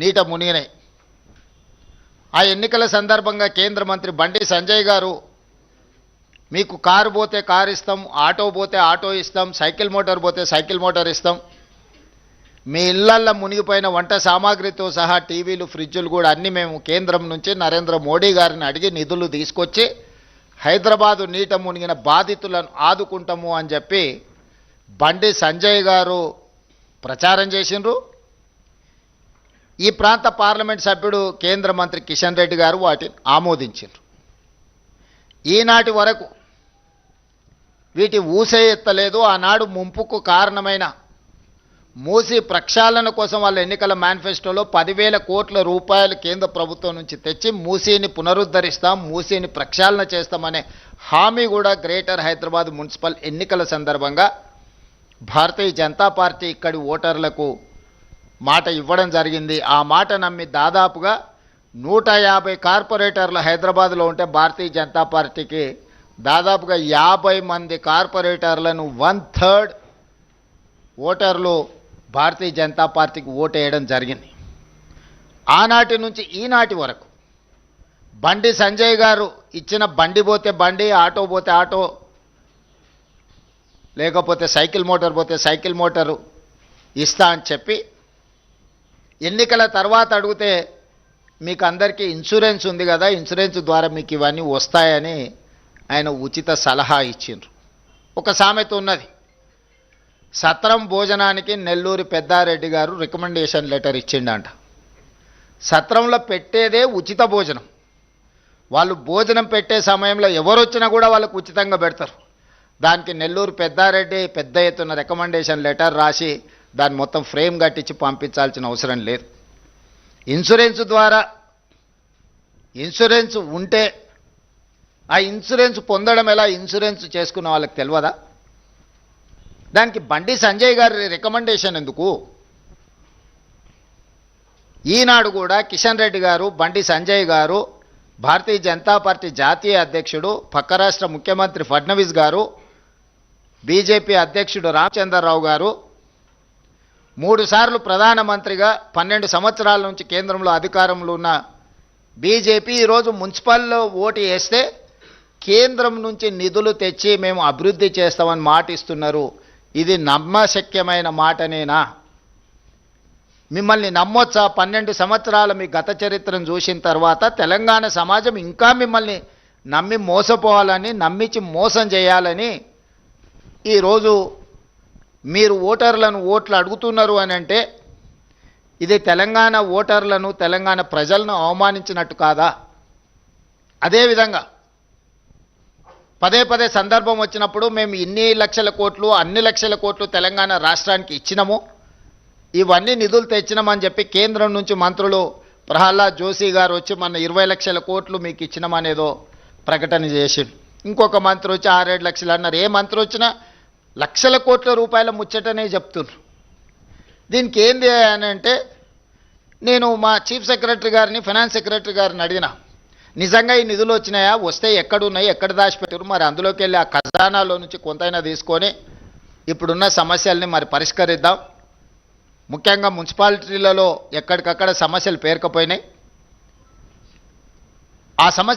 నీట మునిగినాయి. ఆ ఎన్నికల సందర్భంగా కేంద్ర మంత్రి బండి సంజయ్ గారు మీకు కారు పోతే కారు ఇస్తాం, ఆటో పోతే ఆటో ఇస్తాం, సైకిల్ మోటార్ పోతే సైకిల్ మోటార్ ఇస్తాం, మీ ఇళ్లల్లో మునిగిపోయిన వంట సామాగ్రితో సహా టీవీలు ఫ్రిడ్జులు కూడా అన్నీ మేము కేంద్రం నుంచి నరేంద్ర మోడీ గారిని అడిగి నిధులు తీసుకొచ్చి హైదరాబాదు నీట మునిగిన బాధితులను ఆదుకుంటాము అని చెప్పి బండి సంజయ్ గారు ప్రచారం చేసిండ్రు. ఈ ప్రాంత పార్లమెంట్ సభ్యుడు కేంద్ర మంత్రి కిషన్ రెడ్డి గారు వాటిని ఆమోదించారు. ఈనాటి వరకు వీటి ఊసే ఎత్తలేదు. ఆనాడు ముంపుకు కారణమైన మూసీ ప్రక్షాళన కోసం వాళ్ళ ఎన్నికల మేనిఫెస్టోలో 10,000 కోట్ల రూపాయలు కేంద్ర ప్రభుత్వం నుంచి తెచ్చి మూసీని పునరుద్ధరిస్తాం, మూసీని ప్రక్షాళన చేస్తామనే హామీ కూడా గ్రేటర్ హైదరాబాద్ మున్సిపల్ ఎన్నికల సందర్భంగా భారతీయ జనతా పార్టీ ఇక్కడి ఓటర్లకు మాట ఇవ్వడం జరిగింది. ఆ మాట నమ్మి దాదాపుగా 150 కార్పొరేటర్లు హైదరాబాద్లో ఉంటే భారతీయ జనతా పార్టీకి దాదాపుగా 50 మంది కార్పొరేటర్లను 1/3 ఓటర్లు భారతీయ జనతా పార్టీకి ఓటేయడం జరిగింది. ఆనాటి నుంచి ఈనాటి వరకు బండి సంజయ్ గారు ఇచ్చిన బండి పోతే బండి, ఆటో పోతే ఆటో, లేకపోతే సైకిల్ మోటార్ పోతే సైకిల్ మోటారు ఇస్తా అని చెప్పి ఎన్నికల తర్వాత అడిగితే మీకు అందరికీ ఇన్సూరెన్స్ ఉంది కదా, ఇన్సూరెన్స్ ద్వారా మీకు ఇవన్నీ వస్తాయని ఆయన ఉచిత సలహా ఇచ్చిండ్రు. ఒక సామెత ఉన్నది, సత్రం భోజనానికి నెల్లూరి పెద్దారెడ్డి గారు రికమెండేషన్ లెటర్ ఇచ్చిండంట. సత్రంలో పెట్టేదే ఉచిత భోజనం. వాళ్ళు భోజనం పెట్టే సమయంలో ఎవరు వచ్చినా కూడా వాళ్ళకు ఉచితంగా పెడతారు. దానికి నెల్లూరు పెద్దారెడ్డి పెద్ద ఎత్తున రికమెండేషన్ లెటర్ రాసి దాన్ని మొత్తం ఫ్రేమ్ కట్టించి పంపించాల్సిన అవసరం లేదు. ఇన్సూరెన్స్ ద్వారా ఇన్సూరెన్స్ ఉంటే ఆ ఇన్సూరెన్స్ పొందడం ఎలా, ఇన్సూరెన్స్ చేసుకున్న వాళ్ళకి తెలియదా? దానికి బండి సంజయ్ గారి రికమెండేషన్ ఎందుకు? ఈనాడు కూడా కిషన్ రెడ్డి గారు, బండి సంజయ్ గారు, భారతీయ జనతా పార్టీ జాతీయ అధ్యక్షుడు, పక్క రాష్ట్ర ముఖ్యమంత్రి ఫడ్నవీస్ గారు, బీజేపీ అధ్యక్షుడు రామచంద్రరావు గారు 3 సార్లు ప్రధానమంత్రిగా 12 సంవత్సరాల నుంచి కేంద్రంలో అధికారంలో ఉన్న బీజేపీ ఈరోజు మున్సిపల్లో ఓటు వేస్తే కేంద్రం నుంచి నిధులు తెచ్చి మేము అభివృద్ధి చేస్తామని మాట ఇస్తున్నారు. ఇది నమ్మశక్యమైన మాటనేనా? మిమ్మల్ని నమ్మొచ్చా? 12 సంవత్సరాల మీ గత చరిత్రను చూసిన తర్వాత తెలంగాణ సమాజం ఇంకా మిమ్మల్ని నమ్మి మోసపోవాలని, నమ్మించి మోసం చేయాలని ఈరోజు మీరు ఓటర్లను ఓట్లు అడుగుతున్నారు అని అంటే ఇది తెలంగాణ ఓటర్లను, తెలంగాణ ప్రజలను అవమానించినట్టు కాదా? అదేవిధంగా పదే పదే సందర్భం వచ్చినప్పుడు మేము ఇన్ని లక్షల కోట్లు, అన్ని లక్షల కోట్లు తెలంగాణ రాష్ట్రానికి ఇచ్చినాము, ఇవన్నీ నిధులు తెచ్చినామని చెప్పి కేంద్రం నుంచి మంత్రులు ప్రహ్లాద్ జోషి గారు వచ్చి మన 20 లక్షల కోట్లు మీకు ఇచ్చినామనేదో ప్రకటన చేసిండు. ఇంకొక మంత్రి వచ్చి 6-7 లక్షలు అన్నారు. ఏ మంత్రి వచ్చినా లక్షల కోట్ల రూపాయల ముచ్చటనే చెప్తున్నారు. దీనికి ఏంది అని అంటే నేను మా చీఫ్ సెక్రటరీ గారిని, ఫైనాన్స్ సెక్రటరీ గారిని అడిగిన, నిజంగా ఈ నిధులు వచ్చినాయా, వస్తే ఎక్కడున్నాయి, ఎక్కడ దాచిపెట్టారు, మరి అందులోకి వెళ్ళి ఆ ఖజానాలో నుంచి కొంతైనా తీసుకొని ఇప్పుడున్న సమస్యల్ని మరి పరిష్కరిద్దాం. ముఖ్యంగా మున్సిపాలిటీలలో ఎక్కడికక్కడ సమస్యలు పేరుకుపోయినాయి. ఆ సమస్య